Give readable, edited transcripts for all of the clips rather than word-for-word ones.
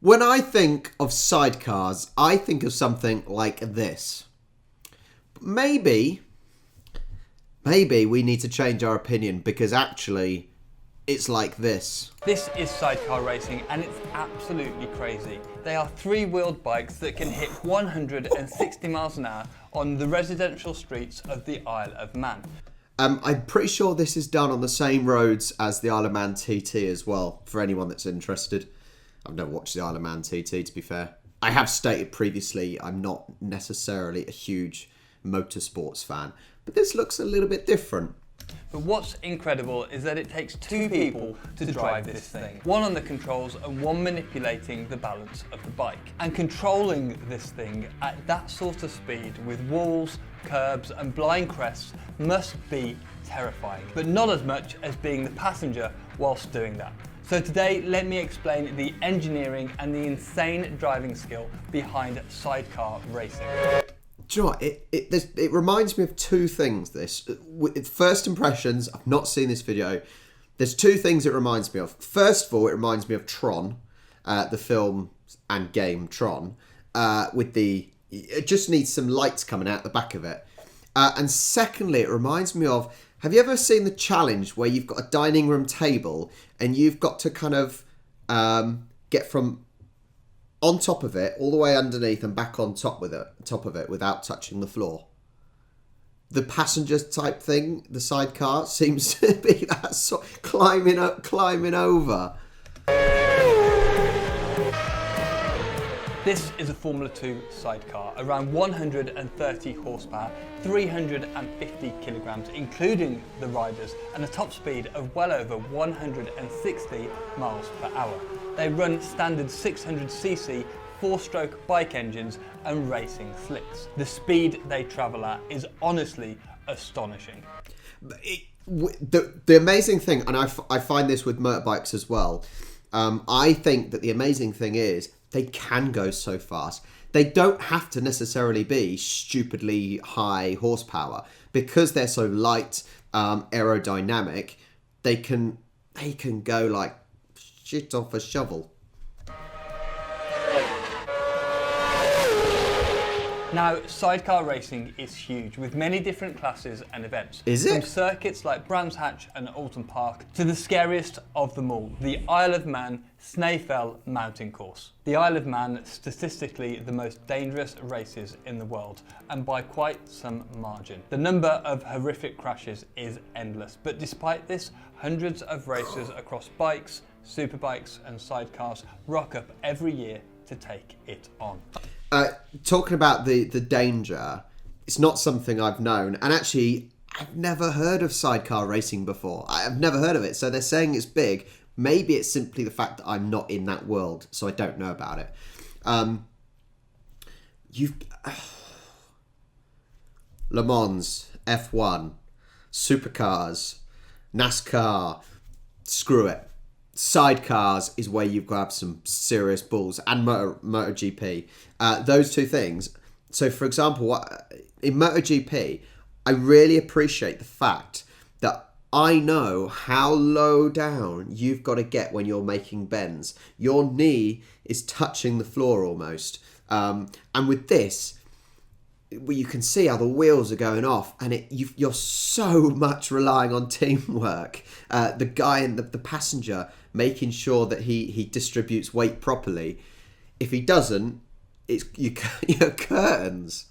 When I think of sidecars, I think of something like this. Maybe we need to change our opinion because actually it's like this. This is Sidecar Racing and it's absolutely crazy. They are three-wheeled bikes that can hit 160 miles an hour on the residential streets of the Isle of Man. I'm pretty sure this is done on the same roads as the Isle of Man TT as well, for anyone that's interested. I've never watched the Isle of Man TT, to be fair. I have stated previously I'm not necessarily a huge motorsports fan, but this looks a little bit different. But what's incredible is that it takes two people to drive this thing. One on the controls and one manipulating the balance of the bike. And controlling this thing at that sort of speed with walls, curbs and blind crests must be terrifying. But not as much as being the passenger whilst doing that. So today, let me explain the engineering and the insane driving skill behind Sidecar Racing. Do you know what? It reminds me of two things, this. First impressions, I've not seen this video. There's two things it reminds me of. First of all, it reminds me of Tron, the film and game Tron, it just needs some lights coming out the back of it. And secondly, it reminds me of, have you ever seen the challenge where you've got a dining room table and you've got to kind of get from on top of it all the way underneath and back on top of it without touching the floor? The passenger type thing, the sidecar, seems to be that sort, climbing over. This is a Formula 2 sidecar, around 130 horsepower, 350 kilograms, including the riders, and a top speed of well over 160 miles per hour. They run standard 600cc 4-stroke bike engines and racing slicks. The speed they travel at is honestly astonishing. The amazing thing, and I find this with motorbikes as well, I think that the amazing thing is they can go so fast. They don't have to necessarily be stupidly high horsepower because they're so light, aerodynamic. They can go like shit off a shovel. Now, sidecar racing is huge, with many different classes and events. Is it? From circuits like Brands Hatch and Alton Park to the scariest of them all, the Isle of Man Snaefell Mountain Course. The Isle of Man, statistically the most dangerous races in the world, and by quite some margin. The number of horrific crashes is endless, but despite this, hundreds of racers across bikes, superbikes and sidecars rock up every year to take it on. Talking about the danger, it's not something I've known. And actually, I've never heard of sidecar racing before. I've never heard of it. So they're saying it's big. Maybe it's simply the fact that I'm not in that world, so I don't know about it. Le Mans, F1, supercars, NASCAR, screw it. Sidecars is where you've got to have some serious balls, and MotoGP. Those two things. So, for example, in MotoGP, I really appreciate the fact that I know how low down you've got to get when you're making bends. Your knee is touching the floor almost. And with this, you can see how the wheels are going off, and you're so much relying on teamwork. The guy and the passenger making sure that he distributes weight properly. If he doesn't, it's your curtains.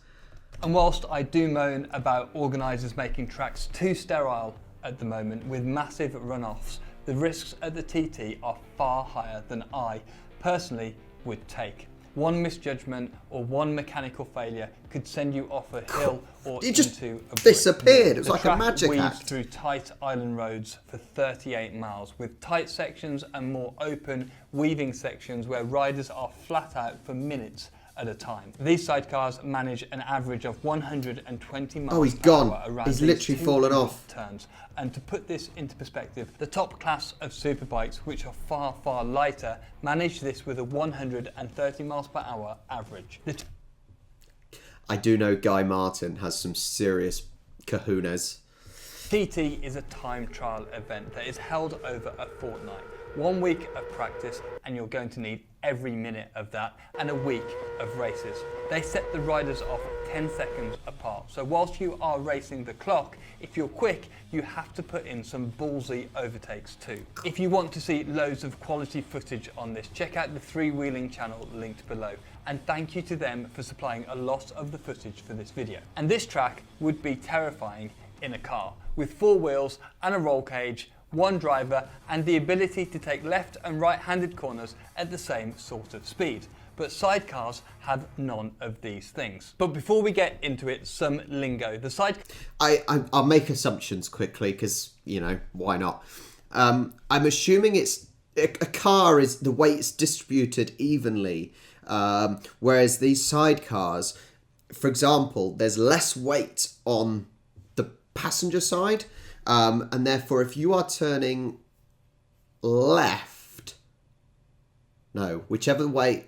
And whilst I do moan about organisers making tracks too sterile at the moment with massive runoffs, the risks at the TT are far higher than I personally would take. One misjudgment or one mechanical failure could send you off a hill or it just into a disappeared. It was the like a magic weaves act. through tight island roads for 38 miles with tight sections and more open weaving sections where riders are flat out for minutes at a time. These sidecars manage an average of 120 miles per hour around He's literally fallen off. turns. And to put this into perspective, the top class of superbikes, which are far, far lighter, manage this with a 130 miles per hour average. I do know Guy Martin has some serious kahunas. TT is a time trial event that is held over a fortnight. 1 week of practice, and you're going to need every minute of that, and a week of races. They set the riders off 10 seconds apart. So whilst you are racing the clock, if you're quick, you have to put in some ballsy overtakes too. If you want to see loads of quality footage on this, check out the Freewheeling channel linked below. And thank you to them for supplying a lot of the footage for this video. And this track would be terrifying in a car, with 4 wheels and a roll cage, 1 driver, and the ability to take left and right-handed corners at the same sort of speed. But sidecars have none of these things. But before we get into it, some lingo. I'll make assumptions quickly because, you know, why not? I'm assuming it's a car is the weight's distributed evenly, whereas these sidecars, for example, there's less weight on the passenger side. And therefore, if you are turning left, whichever way,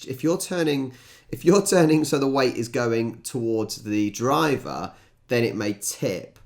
if you're turning so the weight is going towards the driver, then it may tip.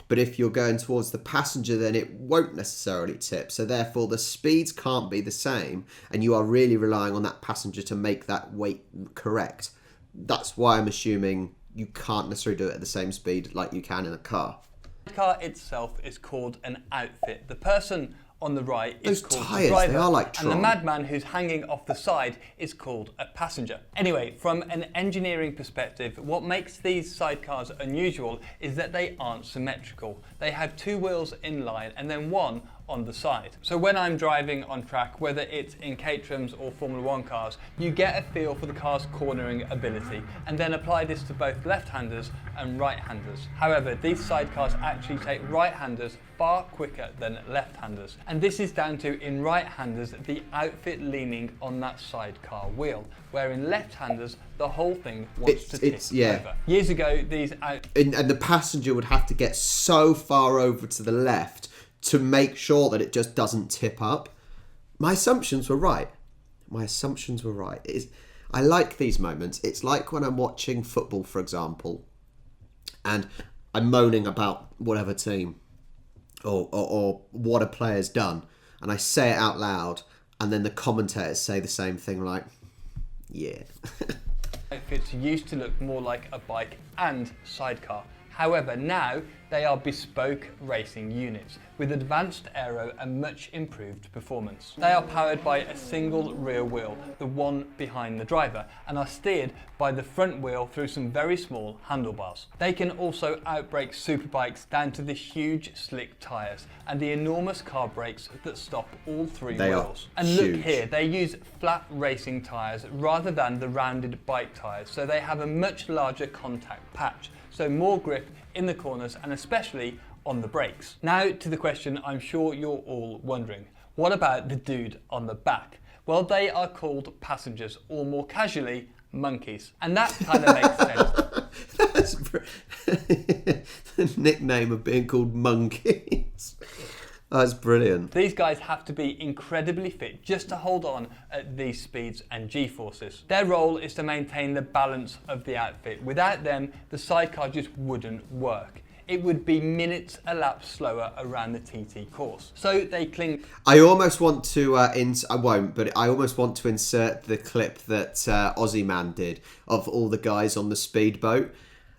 But if you're going towards the passenger, then it won't necessarily tip. So therefore, the speeds can't be the same, and you are really relying on that passenger to make that weight correct. That's why I'm assuming you can't necessarily do it at the same speed like you can in a car. The car itself is called an outfit. The person on the right is Those called tyres, the driver, they are like and the Tron. madman who's hanging off the side is called a passenger. Anyway, from an engineering perspective, what makes these sidecars unusual is that they aren't symmetrical. They have 2 wheels in line and then 1 on the side. So when I'm driving on track, whether it's in Caterhams or Formula 1 cars, you get a feel for the car's cornering ability and then apply this to both left-handers and right-handers. However, these sidecars actually take right-handers far quicker than left-handers. And this is down to, in right-handers, the outfit leaning on that sidecar wheel, where in left-handers, the whole thing wants to tip over. Years ago, these and the passenger would have to get so far over to the left to make sure that it just doesn't tip up. My assumptions were right. I like these moments. It's like when I'm watching football, for example, and I'm moaning about whatever team or what a player's done, and I say it out loud, and then the commentators say the same thing, like, yeah. outfits used to look more like a bike and sidecar. However, now they are bespoke racing units with advanced aero and much improved performance. They are powered by a single rear wheel, the one behind the driver, and are steered by the front wheel through some very small handlebars. They can also outbrake superbikes down to the huge slick tyres and the enormous car brakes that stop all 3 wheels. And look here, they use flat racing tyres rather than the rounded bike tyres, so they have a much larger contact patch, so more grip in the corners and especially on the brakes. Now to the question I'm sure you're all wondering. What about the dude on the back? Well, they are called passengers, or more casually, monkeys. And that kind of makes sense. The nickname of being called monkeys. That's brilliant. These guys have to be incredibly fit just to hold on at these speeds and G-forces. Their role is to maintain the balance of the outfit. Without them, the sidecar just wouldn't work. It would be minutes a lap slower around the TT course. So they cling. I almost want to, I won't, but I almost want to insert the clip that Aussie Man did of all the guys on the speedboat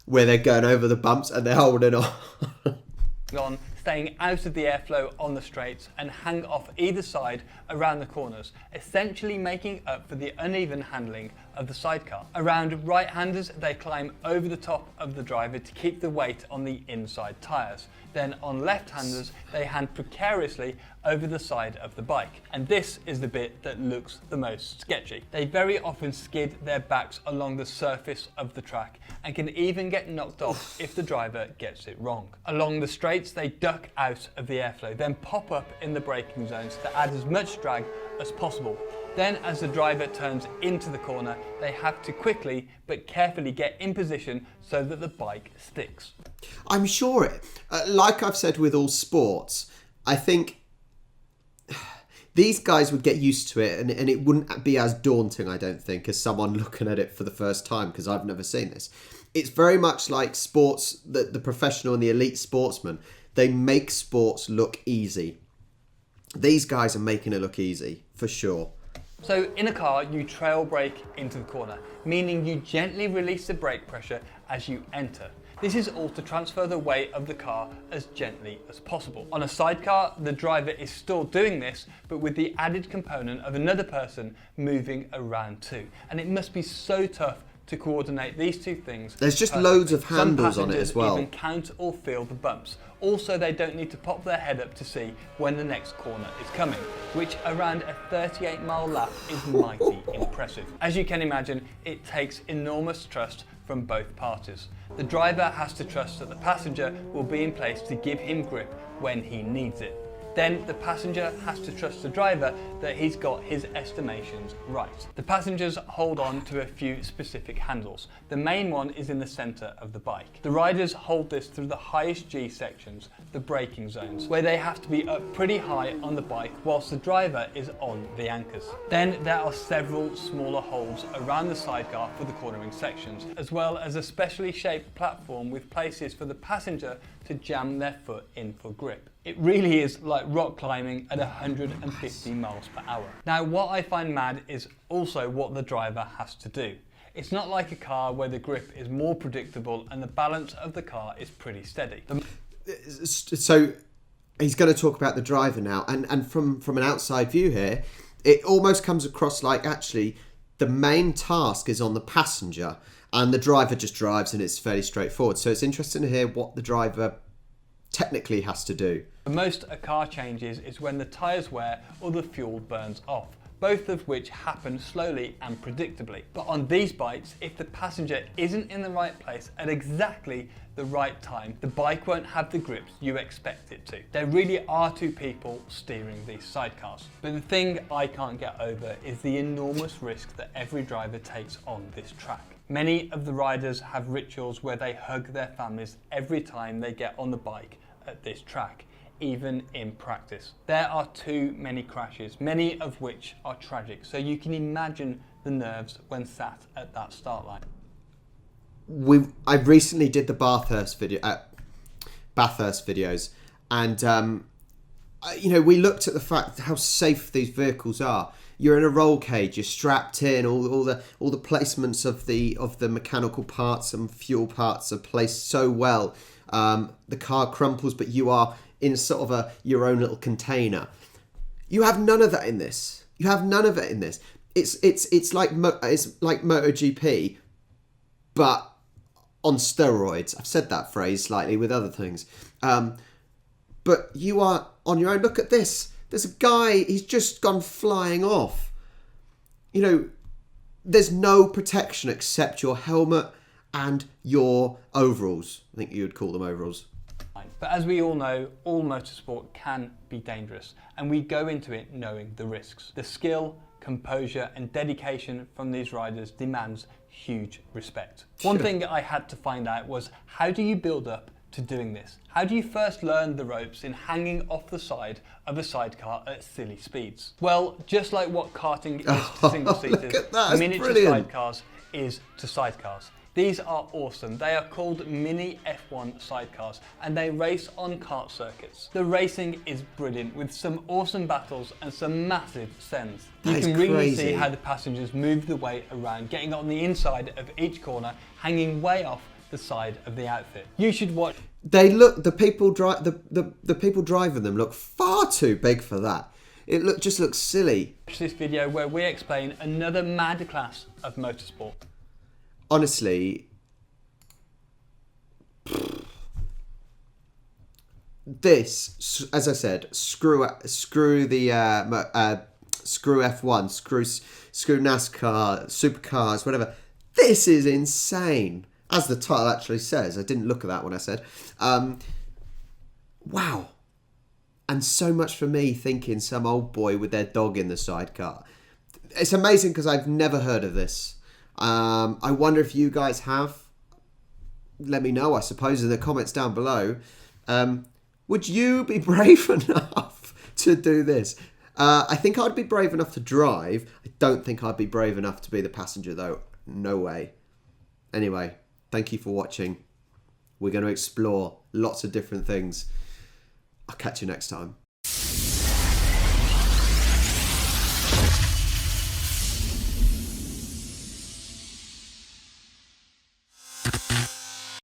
where they're going over the bumps and they're holding on. Staying out of the airflow on the straights and hang off either side around the corners, essentially making up for the uneven handling of the sidecar. Around right-handers, they climb over the top of the driver to keep the weight on the inside tyres. Then on left-handers, they hand precariously over the side of the bike. And this is the bit that looks the most sketchy. They very often skid their backs along the surface of the track and can even get knocked off if the driver gets it wrong. Along the straights, they duck out of the airflow, then pop up in the braking zones to add as much drag as possible. Then as the driver turns into the corner, they have to quickly but carefully get in position so that the bike sticks. I'm sure, like I've said with all sports, I think these guys would get used to it and it wouldn't be as daunting, I don't think, as someone looking at it for the first time, because I've never seen this. It's very much like sports, the professional and the elite sportsman. They make sports look easy. These guys are making it look easy, for sure. So in a car, you trail brake into the corner, meaning you gently release the brake pressure as you enter. This is all to transfer the weight of the car as gently as possible. On a sidecar, the driver is still doing this, but with the added component of another person moving around too. And it must be so tough to coordinate these two things. There's just perfectly. loads of handles on it as well. Some passengers even count or feel the bumps. Also, they don't need to pop their head up to see when the next corner is coming, which around a 38-mile lap is mighty impressive. As you can imagine, it takes enormous trust from both parties. The driver has to trust that the passenger will be in place to give him grip when he needs it. Then the passenger has to trust the driver that he's got his estimations right. The passengers hold on to a few specific handles. The main one is in the centre of the bike. The riders hold this through the highest G sections, the braking zones, where they have to be up pretty high on the bike whilst the driver is on the anchors. Then there are several smaller holes around the sidecar for the cornering sections, as well as a specially shaped platform with places for the passenger to jam their foot in for grip. It really is like rock climbing at 150 miles per hour. Now, what I find mad is also what the driver has to do. It's not like a car where the grip is more predictable and the balance of the car is pretty steady. So he's going to talk about the driver now, and from an outside view here, it almost comes across like actually the main task is on the passenger and the driver just drives and it's fairly straightforward. So it's interesting to hear what the driver technically has to do. The most a car changes is when the tyres wear or the fuel burns off, both of which happen slowly and predictably. But on these bikes, if the passenger isn't in the right place at exactly the right time, the bike won't have the grips you expect it to. There really are two people steering these sidecars. But the thing I can't get over is the enormous risk that every driver takes on this track. Many of the riders have rituals where they hug their families every time they get on the bike at this track, even in practice. There are too many crashes, many of which are tragic, so you can imagine the nerves when sat at that start line. I recently did the Bathurst videos, and we looked at the fact how safe these vehicles are. You're in a roll cage, you're strapped in, all the placements of the mechanical parts and fuel parts are placed so well. The car crumples, but you are in sort of your own little container. You have none of that in this. You have none of it in this. It's like MotoGP, but on steroids. I've said that phrase slightly with other things. But you are on your own. Look at this. There's a guy, he's just gone flying off. There's no protection except your helmet and your overalls. I think you would call them overalls. But as we all know, all motorsport can be dangerous, and we go into it knowing the risks. The skill, composure and dedication from these riders demands huge respect. One thing I had to find out was, how do you build up to doing this? How do you first learn the ropes in hanging off the side of a sidecar at silly speeds? Well, just like what karting is to single-seaters, miniature sidecars is to sidecars. These are awesome. They are called mini F1 sidecars and they race on kart circuits. The racing is brilliant with some awesome battles and some massive sends. You can really see how the passengers move the weight around, getting on the inside of each corner, hanging way off the side of the outfit. You should watch. The people driving them look far too big for that. It just looks silly. Watch this video where we explain another mad class of motorsport. Honestly, this, as I said, screw F1, screw NASCAR, supercars, whatever. This is insane. As the title actually says, I didn't look at that when I said. Wow. And so much for me thinking some old boy with their dog in the sidecar. It's amazing because I've never heard of this. I wonder if you guys have. Let me know, I suppose, in the comments down below. Would you be brave enough to do this? I think I'd be brave enough to drive. I don't think I'd be brave enough to be the passenger, though. No way. Anyway, thank you for watching. We're going to explore lots of different things. I'll catch you next time.